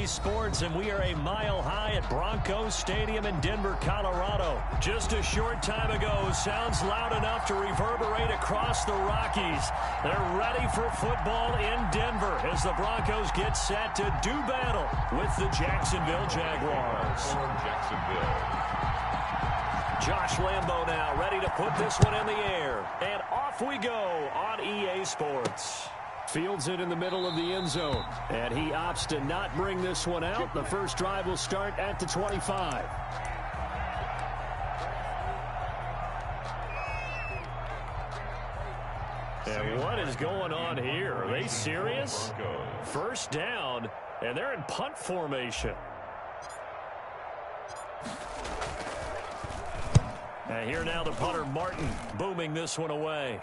EA Sports, and we are a mile high at Broncos Stadium in Denver, Colorado. Just a short time ago, sounds loud enough to reverberate across the Rockies. They're ready for football in Denver as the Broncos get set to do battle with the Jacksonville Jaguars. Josh Lambo now ready to put this one in the air. And off we go on EA Sports. Fields it in the middle of the end zone. And he opts to not bring this one out. The first drive will start at the 25. And what is going on here? Are they serious? First down, and they're in punt formation. And here now the punter, Martin, booming this one away.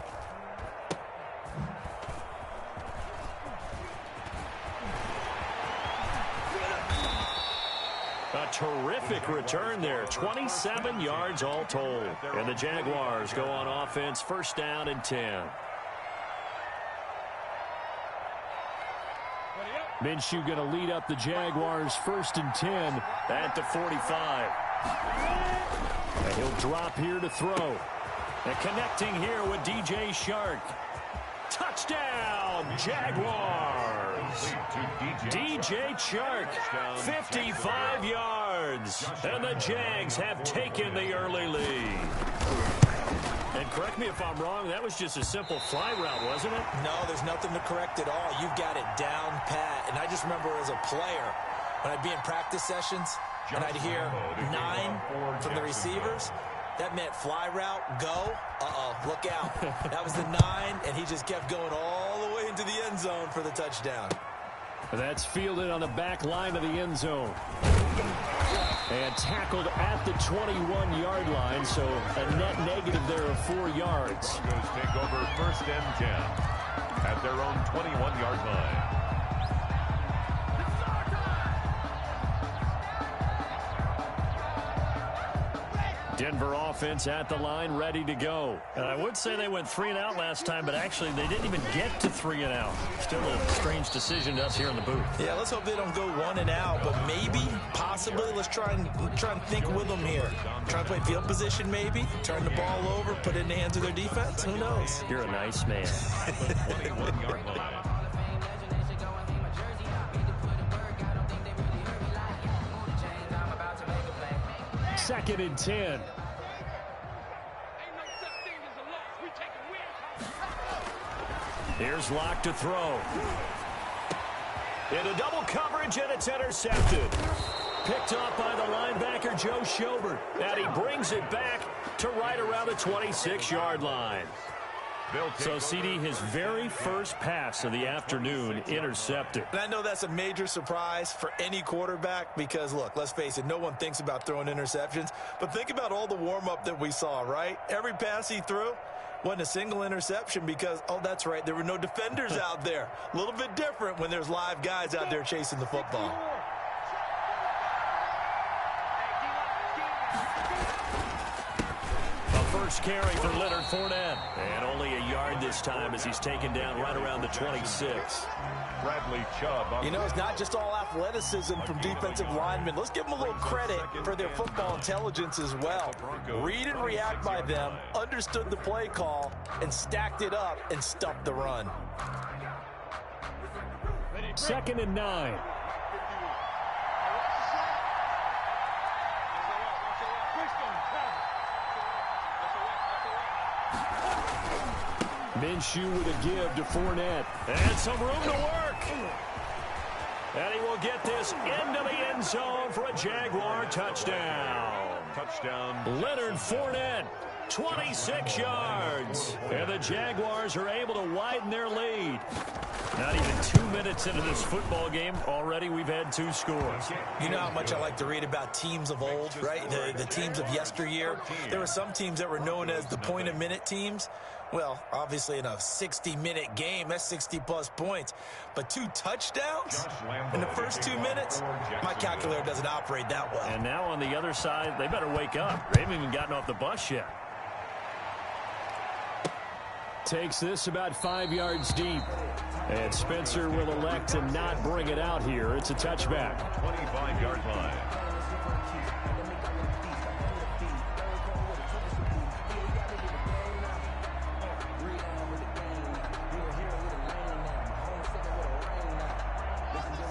A terrific return there. 27 yards all told. And the Jaguars go on offense, first down and 10. Minshew going to lead up the Jaguars first and 10 at the 45. And he'll drop here to throw. And connecting here with DJ Shark. Touchdown, Jaguars. DJ Shark, 55 yards. And the Jags have taken the early lead. And correct me if I'm wrong, that was just a simple fly route, wasn't it? No, there's nothing to correct at all. You've got it down pat. And I just remember as a player, when I'd be in practice sessions, and I'd hear 9 from the receivers, that meant fly route, go, look out. That was the 9, and he just kept going all the way into the end zone for the touchdown. That's fielded on the back line of the end zone. And tackled at the 21-yard line, so a net negative there of 4 yards. Broncos take over first and 10 at their own 21-yard line. Denver offense at the line, ready to go. And I would say they went 3 and out last time, but actually they didn't even get to 3 and out. Still a strange decision to us here in the booth. Yeah, let's hope they don't go 1 and out, but maybe, possibly, let's try and think with them here. Try to play field position maybe, turn the ball over, put it in the hands of their defense. Who knows? You're a nice man. 21-yard line. Second and 10. Here's Locke to throw. Into double coverage, and it's intercepted. Picked off by the linebacker, Joe Schobert. And he brings it back to right around the 26-yard line. So, CD, his very first pass of the afternoon intercepted. And I know that's a major surprise for any quarterback because, look, let's face it, no one thinks about throwing interceptions. But think about all the warm-up that we saw, right? Every pass he threw wasn't a single interception because, oh, that's right, there were no defenders out there. A little bit different when there's live guys out there chasing the football. First carry for Leonard Fournette. And only a yard this time as he's taken down right around the 26. Bradley Chubb. You know, it's not just all athleticism from defensive linemen. Let's give them a little credit for their football intelligence as well. Read and react by them, understood the play call, and stacked it up and stuffed the run. Second and 9. Minshew with a give to Fournette. And some room to work. And he will get this into the end zone for a Jaguar touchdown. Leonard Fournette, 26 yards. And the Jaguars are able to widen their lead. Not even 2 minutes into this football game, already we've had 2 scores. You know how much I like to read about teams of old, right? The teams of yesteryear. There were some teams that were known as the point-a-minute teams. Well, obviously in a 60-minute game, that's 60-plus points. But 2 touchdowns in the first 2 minutes? My calculator doesn't operate that well. And now on the other side, they better wake up. They haven't even gotten off the bus yet. Takes this about 5 yards deep. And Spencer will elect to not bring it out here. It's a touchback. 25-yard line.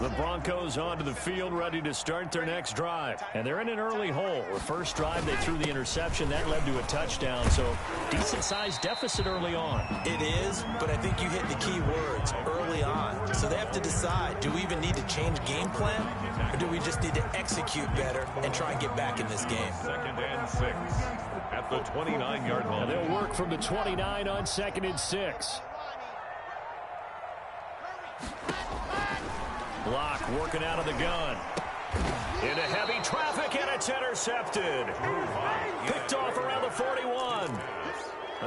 The Broncos onto the field, ready to start their next drive. And they're in an early hole. The first drive, they threw the interception. That led to a touchdown. So, decent-sized deficit early on. It is, but I think you hit the key words, early on. So they have to decide, do we even need to change game plan? Or do we just need to execute better and try and get back in this game? 2nd and 6 at the 29-yard line. And they'll work from the 29 on 2nd and 6. Block working out of the gun. Into heavy traffic, and it's intercepted. Picked off around the 41.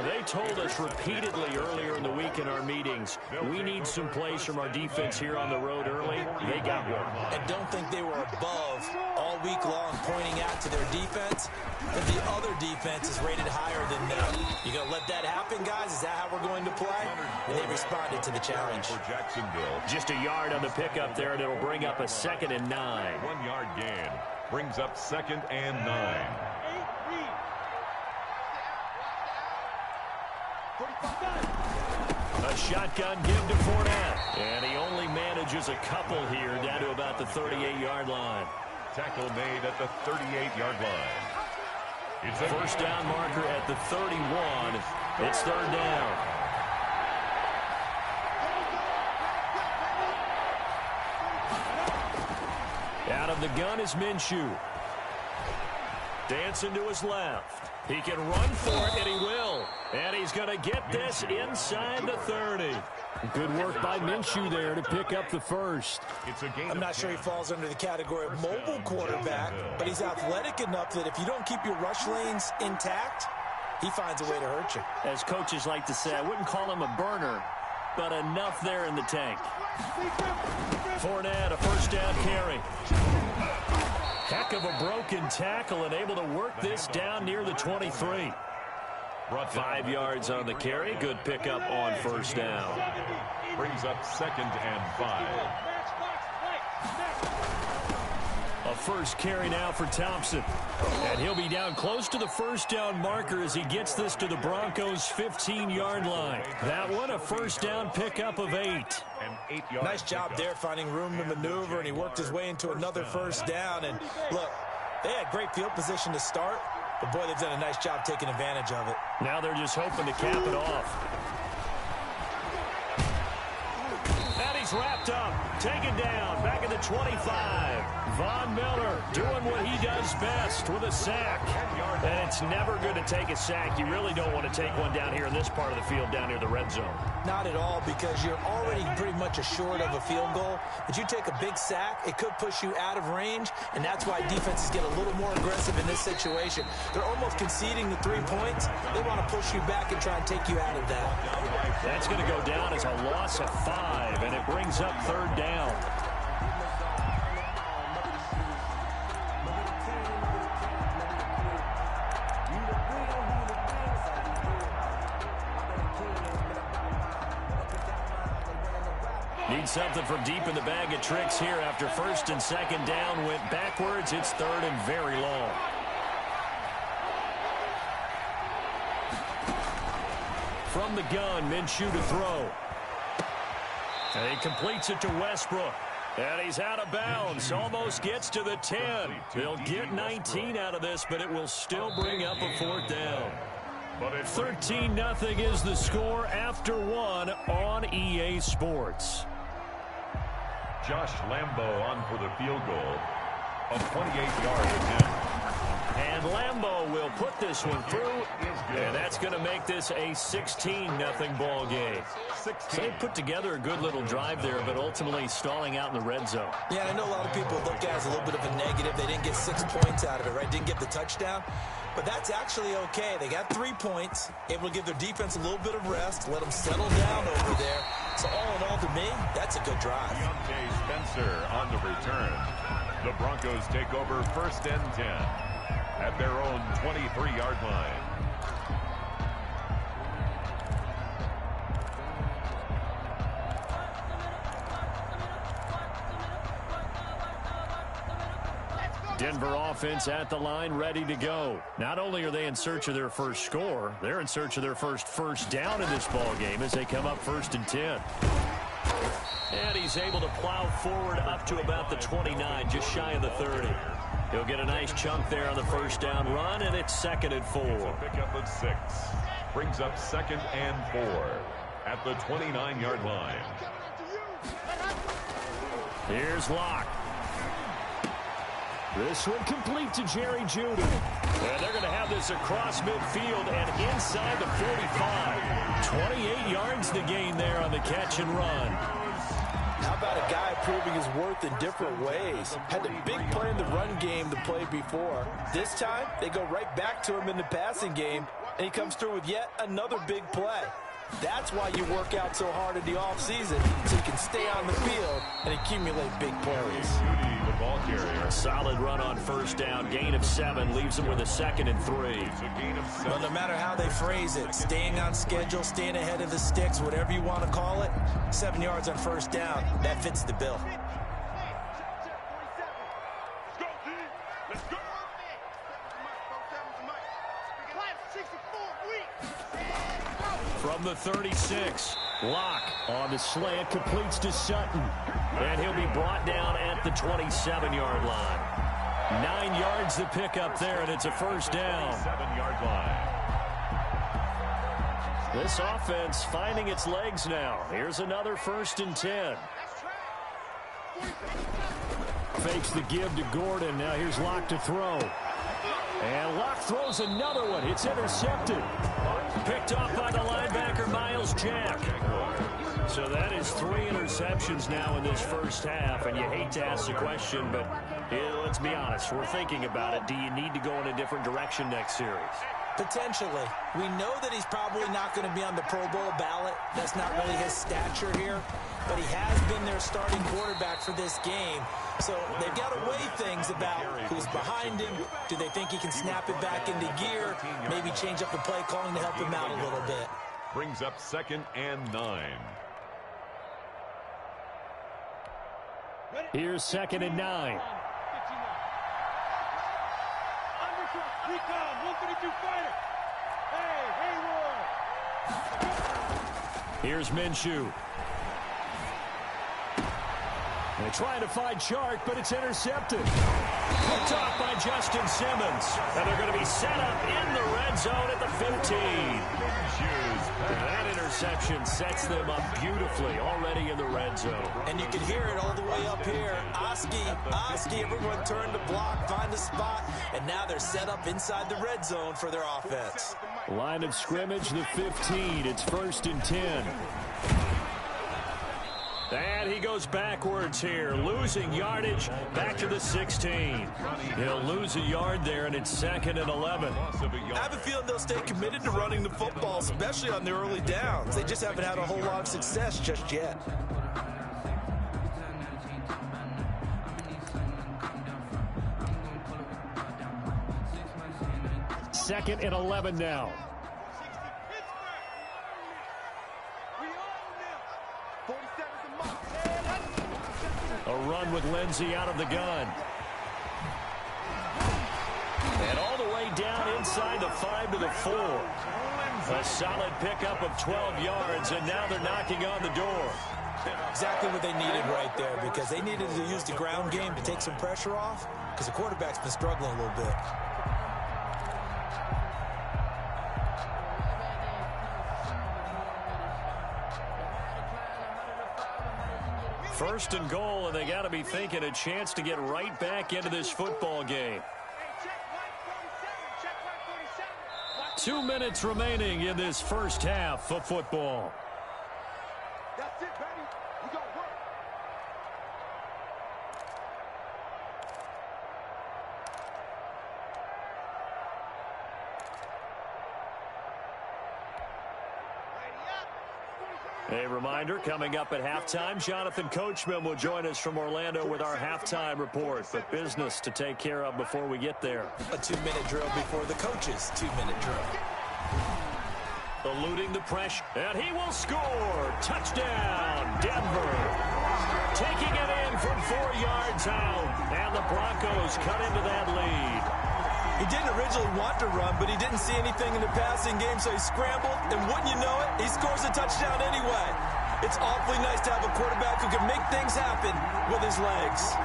They told us repeatedly earlier in the week in our meetings, we need some plays from our defense here on the road early. They got one. And don't think they were above all week long pointing out to their defense, but the other defense is rated higher than them. You going to let that happen, guys? Is that how we're going to play? And they responded to the challenge. For Jacksonville. Just a yard on the pickup there, and it'll bring up a 2nd and 9. 1-yard gain brings up 2nd and 9. A shotgun give to Fournette. And he only manages a couple here down to about the 38-yard line. Tackle made at the 38-yard line. It's a first down marker at the 31. It's 3rd down. Out of the gun is Minshew. Dancing to his left. He can run for it, and he will. And he's going to get this inside the 30. Good work by Minshew there to pick up the first. I'm not sure he falls under the category of mobile quarterback, but he's athletic enough that if you don't keep your rush lanes intact, he finds a way to hurt you. As coaches like to say, I wouldn't call him a burner, but enough there in the tank. Fournette, a first down carry. Heck of a broken tackle and able to work this down near the 23. 5 yards on the carry. Good pickup on first down. Brings up 2nd and 5. A first carry now for Thompson. And he'll be down close to the first down marker as he gets this to the Broncos' 15-yard line. That one, a first down pickup of 8. Nice job there finding room to maneuver, and he worked his way into another first down. And look, they had great field position to start, but boy, they've done a nice job taking advantage of it. Now they're just hoping to cap it off. And he's wrapped up, taken down, back at the 25. Von Miller doing what he does best with a sack. And it's never good to take a sack. You really don't want to take one down here in this part of the field, down near the red zone. Not at all, because you're already pretty much assured of a field goal. But you take a big sack, it could push you out of range, and that's why defenses get a little more aggressive in this situation. They're almost conceding the 3 points. They want to push you back and try and take you out of that. That's going to go down as a loss of 5, and it brings up 3rd down. Need something from deep in the bag of tricks here after 1st and 2nd down went backwards. It's 3rd and very long. From the gun, Minshew to throw. And he completes it to Westbrook. And he's out of bounds. Almost gets to the 10. They'll get 19 out of this, but it will still bring up a 4th down. 13-0 is the score after 1 on EA Sports. Josh Lambo on for the field goal. A 28-yard attempt. And Lambo will put this one through, and that's going to make this a 16-0 ball game. So they put together a good little drive there, but ultimately stalling out in the red zone. Yeah, I know a lot of people look at it as a little bit of a negative. They didn't get 6 points out of it, right? Didn't get the touchdown. But that's actually okay. They got 3 points, able to give their defense a little bit of rest, let them settle down over there. So all in all, to me, that's a good drive. Deontay Spencer on the return. The Broncos take over 1st and 10 at their own 23-yard line. Denver offense at the line, ready to go. Not only are they in search of their first score, they're in search of their first down in this ball game as they come up 1st and 10. And he's able to plow forward up to about the 29, just shy of the 30. He'll get a nice chunk there on the first down run, and it's 2nd and 4. Pickup of 6. Brings up 2nd and 4 at the 29-yard line. Here's Locke. This one complete to Jerry Jeudy. And they're going to have this across midfield and inside the 45. 28 yards to gain there on the catch and run. How about a guy proving his worth in different ways? Had the big play in the run game to play before. This time, they go right back to him in the passing game, and he comes through with yet another big play. That's why you work out so hard in the offseason, so you can stay on the field and accumulate big plays. The ball carrier. Solid run on first down. Gain of 7 leaves them with a 2nd and 3. It's a gain of 7. Well, no matter how they phrase it, staying on schedule, staying ahead of the sticks, whatever you want to call it, 7 yards on first down, that fits the bill. From the 36, Locke on the slant, completes to Sutton. And he'll be brought down at the 27-yard line. 9 yards to pick up there, and it's a first down. 7-yard line. This offense finding its legs now. Here's another 1st and 10. Fakes the give to Gordon. Now here's Locke to throw. And Locke throws another one. It's intercepted. Picked off by the linebacker, Miles Jack. So that is 3 interceptions now in this first half. And you hate to ask the question, but let's be honest. We're thinking about it. Do you need to go in a different direction next series? Potentially. We know that he's probably not going to be on the Pro Bowl ballot. That's not really his stature here. But he has been their starting quarterback for this game. So they've got to weigh things about who's behind him. Do they think he can snap it back into gear? Maybe change up the play calling to help him out a little bit. Brings up 2nd and 9. Here's 2nd and 9. Here's Minshew. They're trying to find Chark, but it's intercepted. Picked off by Justin Simmons. And they're going to be set up in the red zone at the 15. And that interception sets them up beautifully already in the red zone. And you can hear it all the way up here. Oski, everyone turn to block, find a spot, and now they're set up inside the red zone for their offense. Line of scrimmage, the 15. It's 1st and 10. And he goes backwards here, losing yardage back to the 16. He'll lose a yard there, and it's 2nd and 11. I have a feeling they'll stay committed to running the football, especially on the early downs. They just haven't had a whole lot of success just yet. Second and 11 now. A run with Lindsey out of the gun. And all the way down inside the 5 to the 4. A solid pickup of 12 yards, and now they're knocking on the door. Exactly what they needed right there, because they needed to use the ground game to take some pressure off, because the quarterback's been struggling a little bit. First and goal, and they got to be thinking a chance to get right back into this football game. 2 minutes remaining in this first half of football. That's it, baby. We got work. A reminder, coming up at halftime, Jonathan Coachman will join us from Orlando with our halftime report. But business to take care of before we get there. A 2-minute drill before the coach's 2-minute drill. Eluding the pressure, and he will score. Touchdown, Denver. taking it in from 4 yards out. And the Broncos cut into that lead. He didn't originally want to run, but he didn't see anything in the passing game, so he scrambled, and wouldn't you know it, he scores a touchdown anyway. It's awfully nice to have a quarterback who can make things happen with his legs.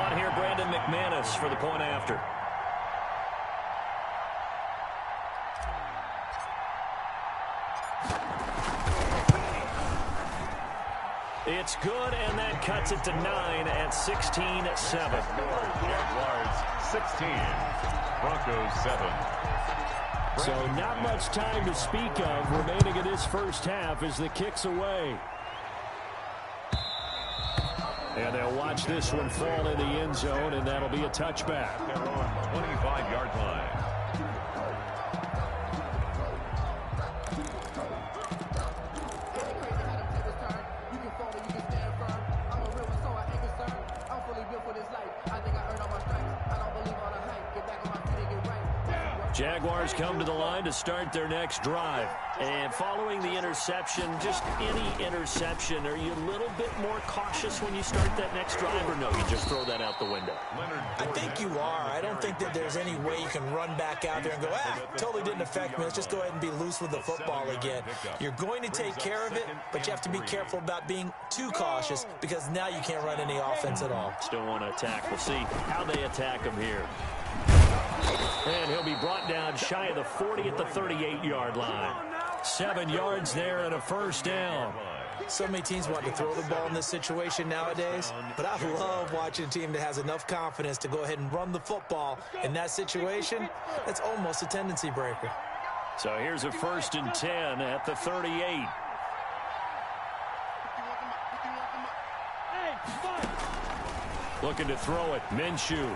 On here, Brandon McManus for the point after. It's good, and that cuts it to 9 at 16-7. Jaguars 16, Broncos 7. So not much time to speak of remaining in this first half as the kick's away. And they'll watch this one fall in the end zone, and that'll be a touchback. They're on 25-yard line. Jaguars come to the line to start their next drive. And following the interception, just any interception, are you a little bit more cautious when you start that next drive, or no, you just throw that out the window? I think you are. I don't think that there's any way you can run back out there and go, totally didn't affect me. Let's just go ahead and be loose with the football again. You're going to take care of it, but you have to be careful about being too cautious because now you can't run any offense at all. Still want to attack. We'll see how they attack him here. And he'll be brought down shy of the 40 at the 38-yard line. 7 yards there and a first down. So many teams want to throw the ball in this situation nowadays, but I love watching a team that has enough confidence to go ahead and run the football. In that situation, that's almost a tendency breaker. So here's a 1st and 10 at the 38. Looking to throw it, Minshew.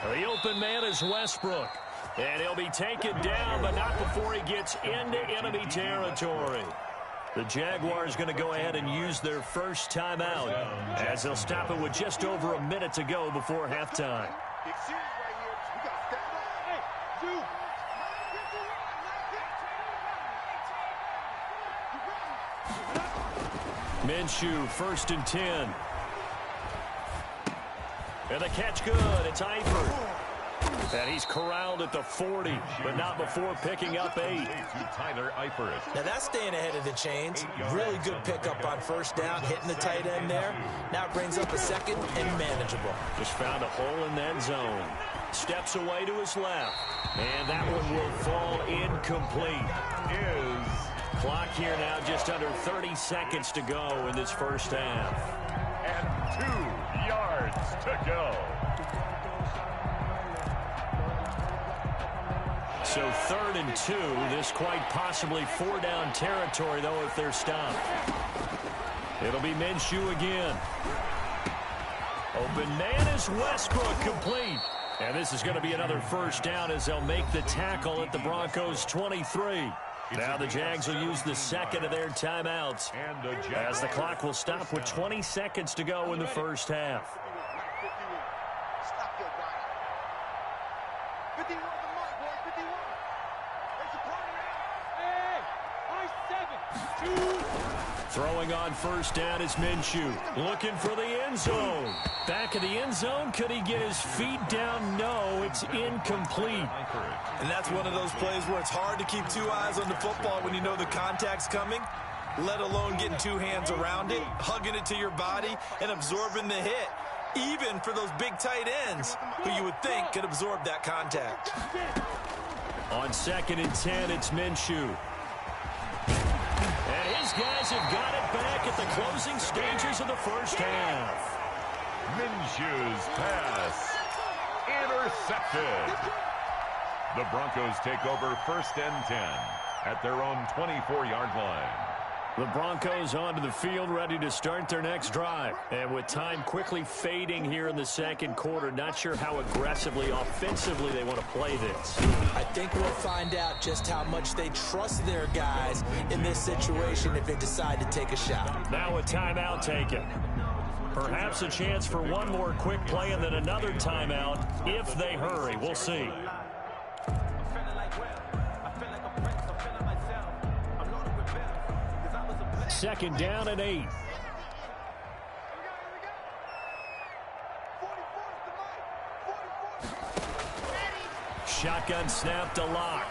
The open man is Westbrook. And he'll be taken down, but not before he gets into enemy territory. The Jaguars going to go ahead and use their first timeout as they'll stop it with just over a minute to go before halftime. Minshew, 1st and 10. And the catch good. It's Eifert. And he's corralled at the 40, but not before picking up 8. Tyler Eifert. Now that's staying ahead of the chains. Really good pickup on first down, hitting the tight end there. Now it brings up a 2nd and manageable. Just found a hole in that zone. Steps away to his left. And that one will fall incomplete. Clock here now just under 30 seconds to go in this first half. And 2 yards to go. So 3rd and 2. This quite possibly 4-down territory, though, if they're stopped. It'll be Minshew again. Open man is Westbrook, complete. And this is going to be another first down as they'll make the tackle at the Broncos 23. Now the Jags will use the 2nd of their timeouts as the clock will stop with 20 seconds to go in the first half. Throwing on first down is Minshew. Looking for the end zone. Back of the end zone. Could he get his feet down? No, it's incomplete. And that's one of those plays where it's hard to keep 2 eyes on the football when you know the contact's coming, let alone getting 2 hands around it, hugging it to your body, and absorbing the hit. Even for those big tight ends who you would think could absorb that contact. On 2nd and 10, it's Minshew. And his guys have got it back at the closing stages of the first half. Minshew's pass intercepted. The Broncos take over 1st and 10 at their own 24-yard line. The Broncos onto the field, ready to start their next drive. And with time quickly fading here in the 2nd quarter, not sure how aggressively, offensively they want to play this. I think we'll find out just how much they trust their guys in this situation if they decide to take a shot. Now a timeout taken. Perhaps a chance for one more quick play and then another timeout if they hurry. We'll see. second down and 8. Shotgun snap to Locke.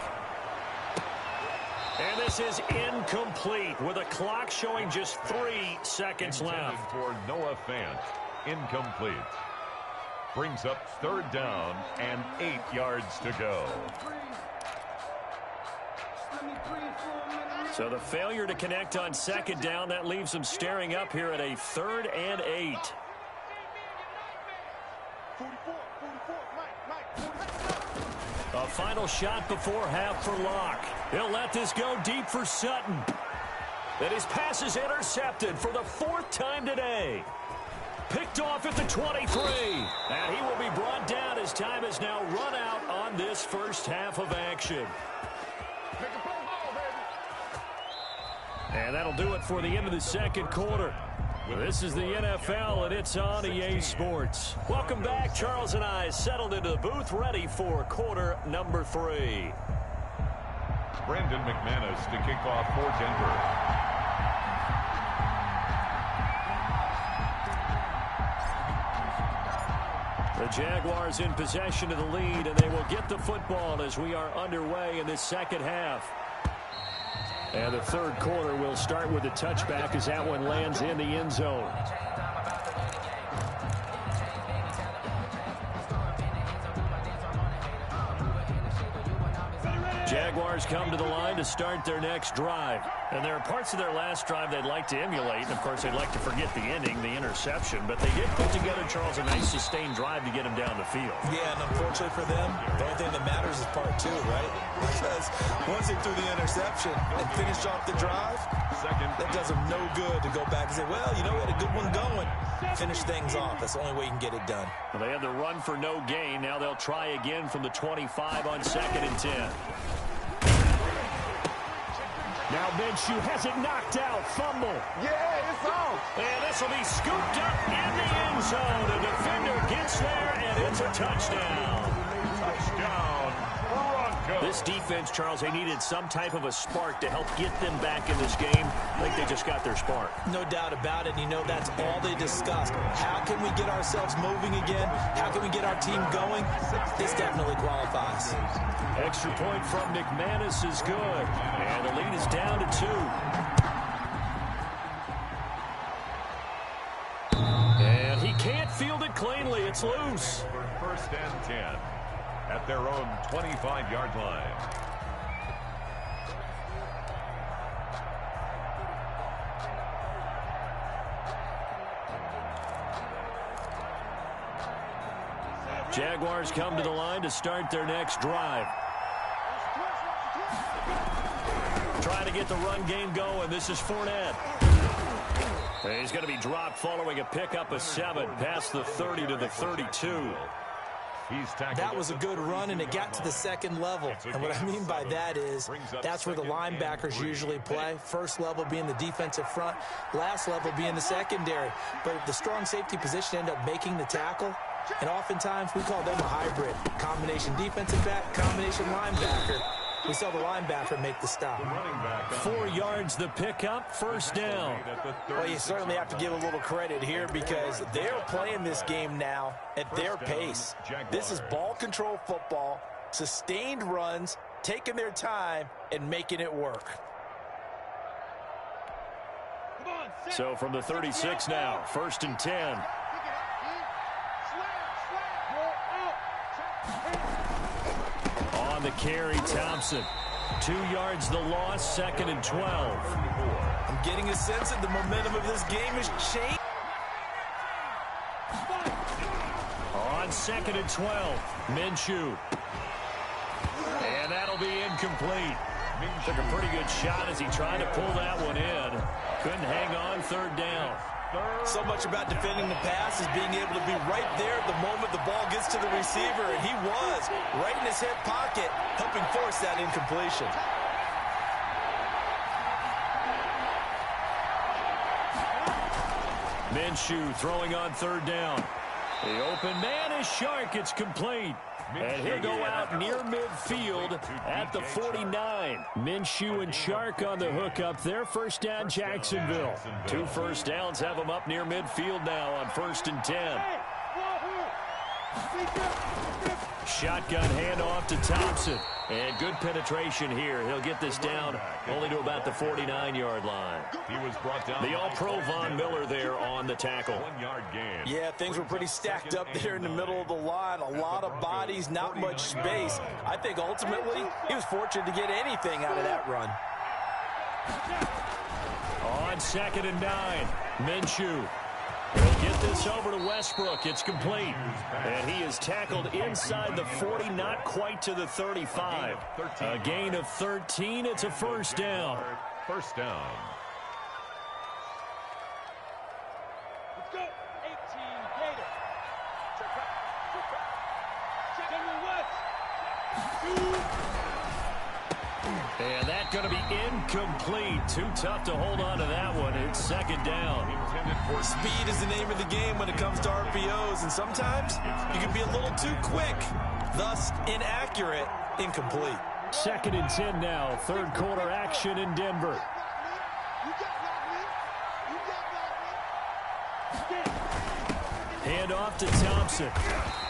And this is incomplete with a clock showing just 3 seconds left. For Noah Fant. Incomplete. Brings up third down and 8 yards to go. So the failure to connect on second down, that leaves them staring up here at a 3rd and 8. A final shot before half for Locke. He'll let this go deep for Sutton. And his pass is intercepted for the 4th time today. Picked off at the 23. And he will be brought down as time has now run out on this first half of action. And that'll do it for the end of the second quarter. This is the NFL, and it's on EA Sports. Welcome back. Charles and I settled into the booth, ready for quarter number 3. Brandon McManus to kick off for Denver. The Jaguars in possession of the lead, and they will get the football as we are underway in this second half. And the third quarter will start with a touchback as that one lands in the end zone. Jaguars come to the line to start their next drive. And there are parts of their last drive they'd like to emulate. And, of course, they'd like to forget the ending, the interception. But they did put together, Charles, a nice sustained drive to get them down the field. Yeah, and unfortunately for them, the only thing that matters is part 2, right? Because once they threw the interception and finished off the drive, that does them no good to go back and say, well, you know, we had a good one going. Finish things off. That's the only way you can get it done. Well, they had the run for no gain. Now they'll try again from the 25 on 2nd and 10. Now Minshew has it knocked out. Fumble. Yeah, it's on. And this will be scooped up in the end zone. The defender gets there, and it's a touchdown. Touchdown, Broncos. This defense, Charles, they needed some type of a spark to help get them back in this game. I think they just got their spark. No doubt about it. You know, that's all they discussed. How can we get ourselves moving again? How can we get our team going? This definitely qualifies. Extra point from McManus is good. And the lead is down to 2. And he can't field it cleanly. It's loose. First and 10 at their own 25-yard line. Jaguars come to the line to start their next drive. Trying to get the run game going. This is Fournette. He's going to be dropped following a pickup of 7 past the 30 to the 32. That was a good run, and it got to the second level. And what I mean by that is that's where the linebackers usually play. First level being the defensive front, last level being the secondary. But the strong safety position ended up making the tackle. And oftentimes we call them a hybrid. Combination defensive back, combination linebacker. We saw the linebacker make the stop. 4 yards the pickup, first down. Well, you certainly have to give a little credit here because they're playing this game now at their pace. This is ball control football, sustained runs, taking their time, and making it work. So from the 36 now, 1st and 10. On the carry, Thompson. 2 yards the loss, 2nd and 12. I'm getting a sense that the momentum of this game is changing. On 2nd and 12, Minshew. And that'll be incomplete. Took a pretty good shot as he tried to pull that one in. Couldn't hang on, 3rd down. So much about defending the pass is being able to be right there at the moment the ball gets to the receiver, and he was right in his hip pocket, helping force that incompletion. Minshew throwing on 3rd down. The open man is Shark. It's complete. And he'll go out near midfield at the 49. Minshew and Chark on the hook up there. First down, Jacksonville. 2 first downs have them up near midfield now on 1st and 10. Shotgun handoff to Thompson. And good penetration here. He'll get this down only to about the 49-yard line. He was brought down. The All-Pro Von Miller there on the tackle. 1-yard gain. Yeah, things were pretty stacked up there in the middle of the line. A lot of bodies, not much space. I think ultimately he was fortunate to get anything out of that run. On 2nd and 9, Minshew. He'll get this over to Westbrook. It's complete. And he is tackled inside the 40, not quite to the 35. A gain of 13. It's a first down. First down. Let's go. 18 Gator. Check out. And that's going to be incomplete. Too tough to hold on to that one. It's 2nd down. Speed is the name of the game when it comes to RPOs, and sometimes you can be a little too quick, thus inaccurate, incomplete. 2nd and 10 now. 3rd quarter action in Denver. Hand off to Thompson.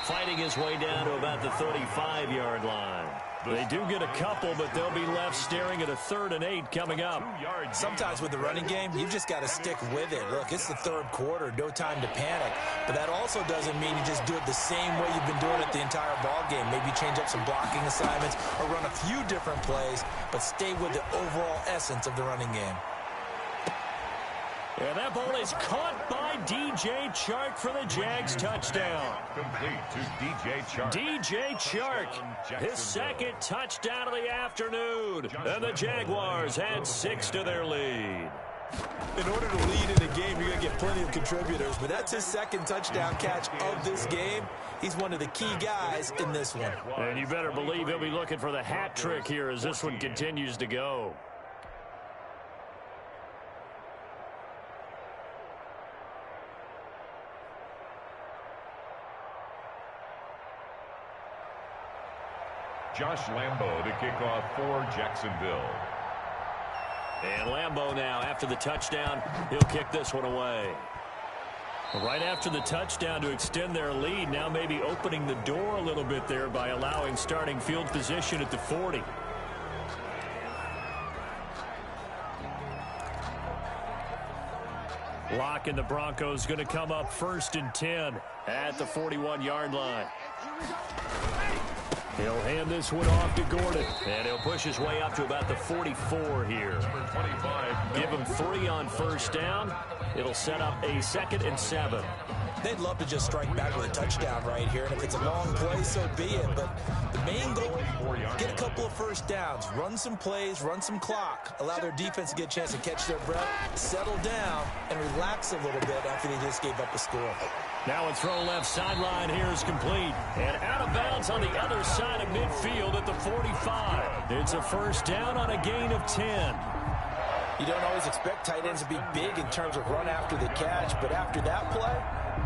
Fighting his way down to about the 35-yard line. They do get a couple, but they'll be left staring at a 3rd and 8 coming up. Sometimes with the running game, you've just got to stick with it. Look, it's the 3rd quarter, no time to panic. But that also doesn't mean you just do it the same way you've been doing it the entire ball game. Maybe change up some blocking assignments or run a few different plays, but stay with the overall essence of the running game. And that ball is caught by DJ Chark for the Jags touchdown. Complete to DJ Chark. DJ Chark, his 2nd touchdown of the afternoon. And the Jaguars add 6 to their lead. In order to lead in a game, you're going to get plenty of contributors, but that's his 2nd touchdown catch of this game. He's one of the key guys in this one. And you better believe he'll be looking for the hat trick here as this one continues to go. Josh Lambo to kick off for Jacksonville. And Lambo now, after the touchdown, he'll kick this one away. Right after the touchdown to extend their lead, now maybe opening the door a little bit there by allowing starting field position at the 40. Lock and the Broncos going to come up 1st and 10 at the 41-yard line. He'll hand this one off to Gordon, and he'll push his way up to about the 44 here. Give him 3 on 1st down. It'll set up a 2nd and 7. They'd love to just strike back with a touchdown right here, and if it's a long play, so be it. But the main goal, get a couple of first downs, run some plays, run some clock, allow their defense to get a chance to catch their breath, settle down, and relax a little bit after they just gave up a score. Now a throw left sideline here is complete. And out of bounds on the other side of midfield at the 45. It's a first down on a gain of 10. You don't always expect tight ends to be big in terms of run after the catch, but after that play,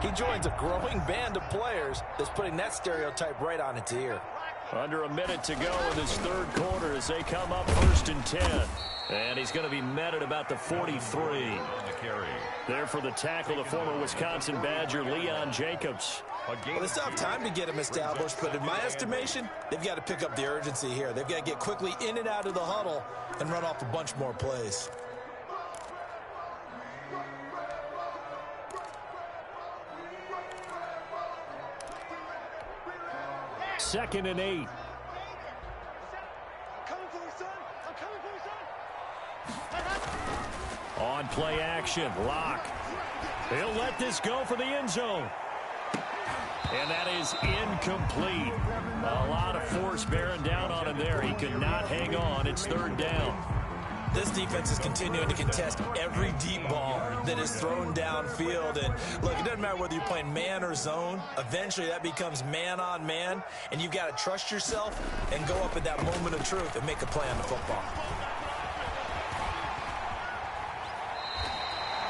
he joins a growing band of players that's putting that stereotype right on its ear. Under a minute to go in this 3rd quarter as they come up 1st and 10. And he's going to be met at about the 43. There for the tackle, the former Wisconsin Badger, Leon Jacobs. Well, they still have time to get him established, but in my estimation, they've got to pick up the urgency here. They've got to get quickly in and out of the huddle and run off a bunch more plays. Second and 8. On play action, Lock. He'll let this go for the end zone. And that is incomplete. A lot of force bearing down on him there. He could not hang on. It's 3rd down. This defense is continuing to contest every deep ball that is thrown downfield. And look, it doesn't matter whether you're playing man or zone. Eventually that becomes man on man. And you've got to trust yourself and go up at that moment of truth and make a play on the football.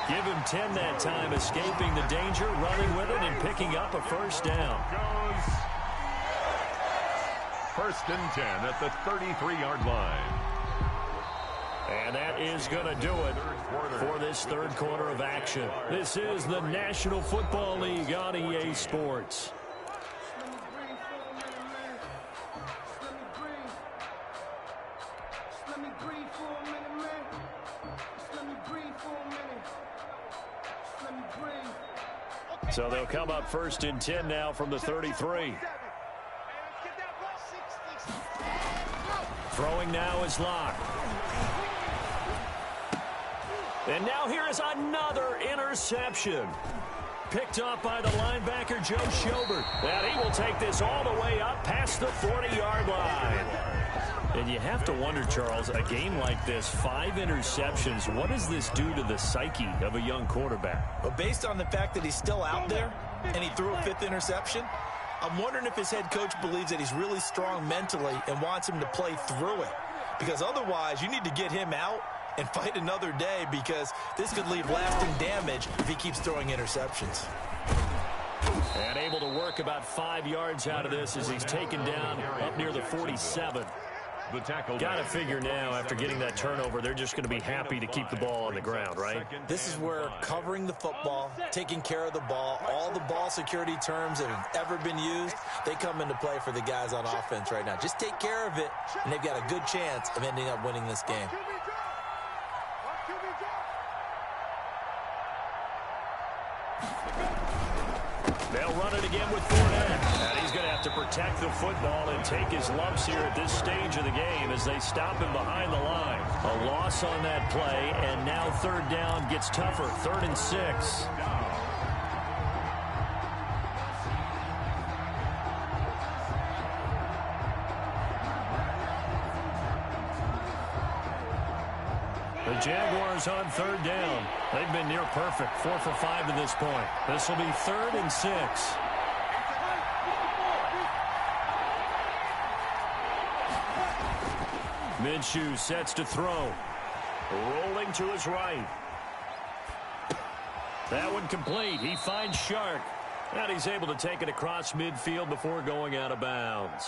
Give him 10 that time, escaping the danger, running with it, and picking up a first down. first and 10 at the 33-yard line. And that is going to do it for this third quarter of action. This is the National Football League on EA Sports. So they'll come up first and 10 now from the 33. Throwing now is Locke. And now here is another interception. Picked up by the linebacker, Joe Schobert. And he will take this all the way up past the 40-yard line. And you have to wonder, Charles, a game like this, 5 interceptions, what does this do to the psyche of a young quarterback? Well, based on the fact that he's still out there and he threw a 5th interception, I'm wondering if his head coach believes that he's really strong mentally and wants him to play through it. Because otherwise, you need to get him out and fight another day, because this could leave lasting damage if he keeps throwing interceptions. And able to work about 5 yards out of this as he's taken down up near the 47. Got to figure now, after getting that turnover, they're just going to be happy to keep the ball on the ground, right? This is where covering the football, taking care of the ball, all the ball security terms that have ever been used, they come into play for the guys on offense right now. Just take care of it, and they've got a good chance of ending up winning this game. They'll run it again with Fournette. And he's going to have to protect the football and take his lumps here at this stage of the game as they stop him behind the line. A loss on that play, and now third down gets tougher. 3rd and 6. The Jaguars on 3rd down. They've been near perfect, 4 for 5 to this point. This will be 3rd and 6. Minshew sets to throw. Rolling to his right. That one complete. He finds Shark. And he's able to take it across midfield before going out of bounds.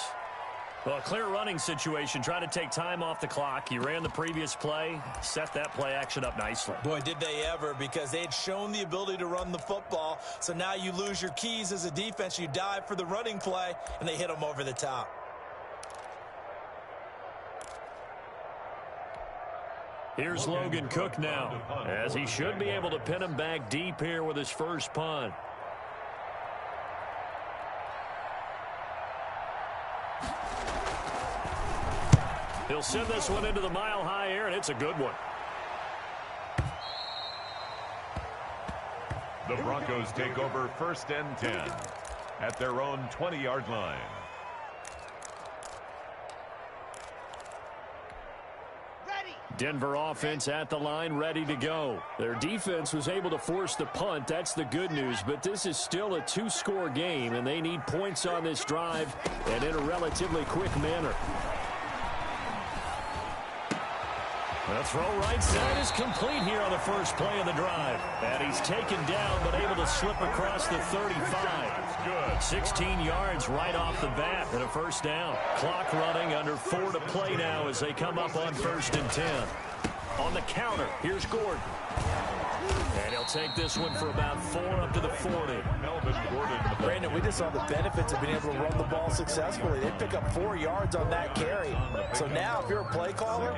Well, a clear running situation. Try to take time off the clock. He ran the previous play, set that play action up nicely. Boy, did they ever, because they had shown the ability to run the football. So now you lose your keys as a defense. You dive for the running play, and they hit them over the top. Here's Logan Cook now, as he should be able to pin him back deep here with his first punt. He'll send this one into the mile-high air, and it's a good one. The Broncos take over 1st and 10 at their own 20-yard line. Denver offense at the line, ready to go. Their defense was able to force the punt. That's the good news, but this is still a 2-score game, and they need points on this drive and in a relatively quick manner. The throw right side is complete here on the first play of the drive. And he's taken down, but able to slip across the 35. 16 yards right off the bat and a first down. Clock running, under 4 to play now as they come up on 1st and 10. On the counter, here's Gordon. And he'll take this one for about 4 up to the 40. Brandon, we just saw the benefits of being able to run the ball successfully. They pick up 4 yards on that carry. So now if you're a play caller,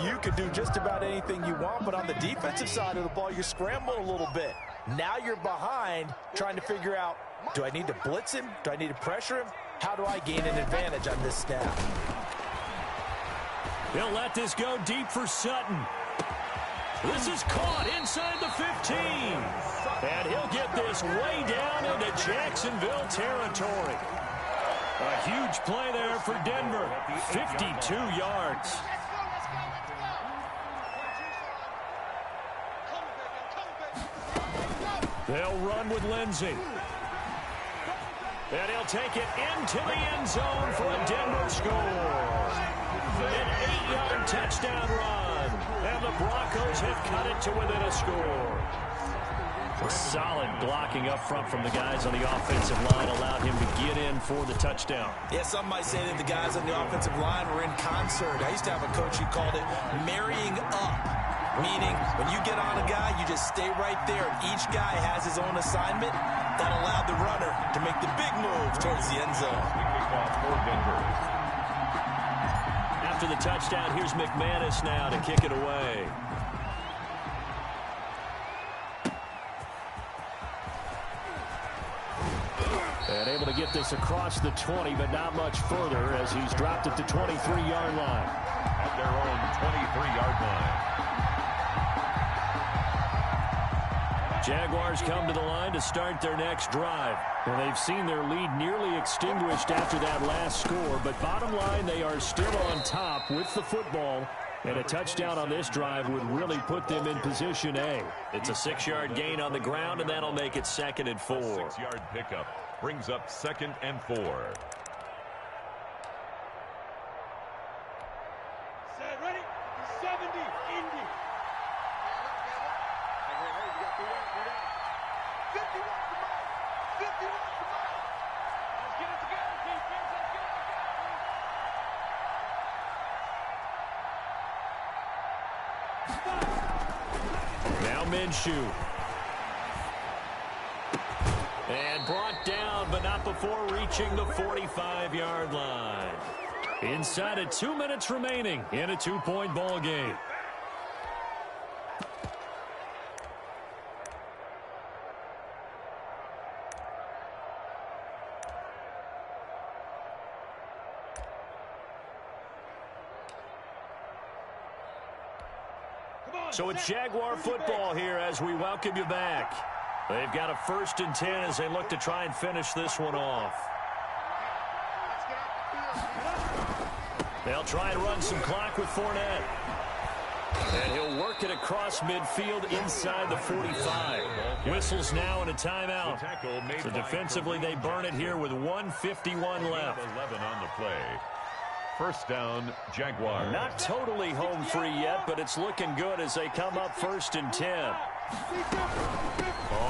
you can do just about anything you want. But on the defensive side of the ball, you scramble a little bit. Now you're behind trying to figure out, do I need to blitz him? Do I need to pressure him? How do I gain an advantage on this snap? He'll let this go deep for Sutton. This is caught inside the 15. And he'll get this way down into Jacksonville territory. A huge play there for Denver. 52 yards. They'll run with Lindsey. And he'll take it into the end zone for a Denver score. An 8-yard touchdown run. And the Broncos have cut it to within a score. Solid blocking up front from the guys on the offensive line allowed him to get in for the touchdown. Yeah, some might say that the guys on the offensive line were in concert. I used to have a coach who called it marrying up, meaning when you get on a guy, you just stay right there. Each guy has his own assignment. That allowed the runner to make the big move towards the end zone. After the touchdown, here's McManus now to kick it away. And able to get this across the 20, but not much further as he's dropped at the 23-yard line. At their own 23-yard line. Jaguars come to the line to start their next drive. And they've seen their lead nearly extinguished after that last score, but bottom line, they are still on top with the football. And a touchdown on this drive would really put them in position A. It's a 6-yard gain on the ground, and that'll make it 2nd and 4. 6-yard pickup brings up 2nd and 4. Set, ready? 70, Indy. Hey, you got 3 down. 50 wants the ball. 50 wants the ball. Let's get it together, defense. Let's get it together. Now Minshew. And brought down, but not before reaching the 45-yard line. Inside of 2 minutes remaining in a 2-point ball game. So it's Jaguar football here as we welcome you back. They've got a 1st and 10 as they look to try and finish this one off. They'll try and run some clock with Fournette. And he'll work it across midfield inside the 45. Whistles now and a timeout. So defensively they burn it here with 1:51 left. 11 on the play. 1st down, Jaguars. Not totally home free yet, but it's looking good as they come up 1st and 10.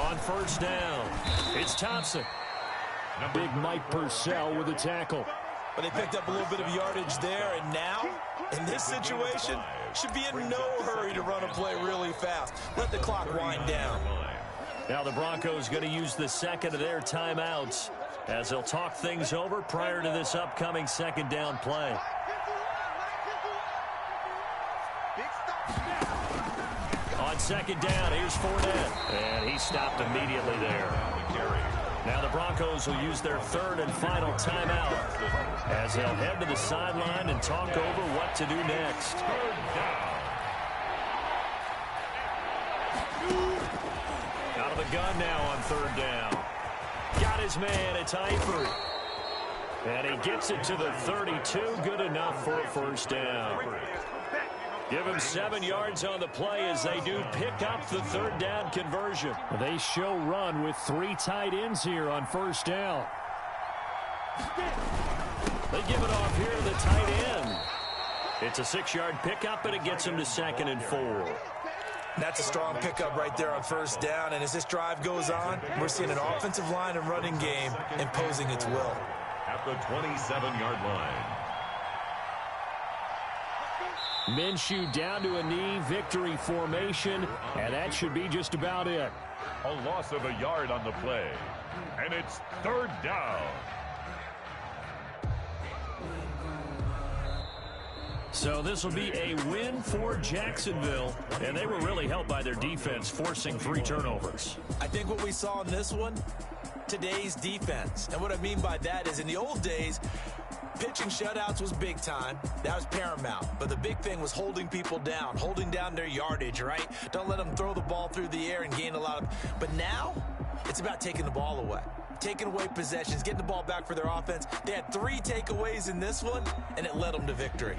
On 1st down, it's Thompson. Big Mike Purcell with a tackle. But they picked up a little bit of yardage there, and now, in this situation, should be in no hurry to run a play really fast. Let the clock wind down. Now the Broncos going to use the 2nd of their timeouts as they'll talk things over prior to this upcoming 2nd down play. On 2nd down, here's Fournette. And he stopped immediately there. Now the Broncos will use their 3rd and final timeout as they'll head to the sideline and talk over what to do next. Out of the gun now on 3rd down. Got his man, it's Eifert. And he gets it to the 32, good enough for a 1st down. Give him 7 yards on the play as they do pick up the 3rd down conversion. They show run with 3 tight ends here on 1st down. They give it off here to the tight end. It's a 6-yard pickup, and it gets him to 2nd and 4. That's a strong pickup right there on 1st down, and as this drive goes on, we're seeing an offensive line and running game imposing its will. At the 27-yard line. Minshew down to a knee, victory formation, and that should be just about it. A loss of a yard on the play. And it's 3rd down. So this will be a win for Jacksonville, and they were really helped by their defense, forcing 3 turnovers. I think what we saw in this one, today's defense. And what I mean by that is in the old days, pitching shutouts was big time. That was paramount. But the big thing was holding people down, holding down their yardage, right? Don't let them throw the ball through the air and gain a lot of... But now, it's about taking the ball away. Taking away possessions, getting the ball back for their offense. They had 3 takeaways in this one, and it led them to victory.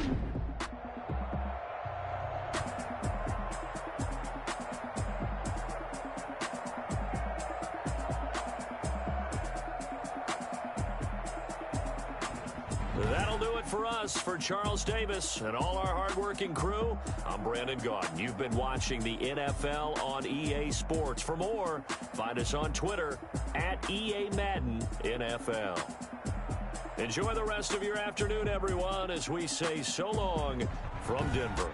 for us. For Charles Davis and all our hardworking crew, I'm Brandon Gaudin. You've been watching the NFL on EA Sports. For more, find us on Twitter at EA Madden NFL. Enjoy the rest of your afternoon, everyone, as we say so long from Denver.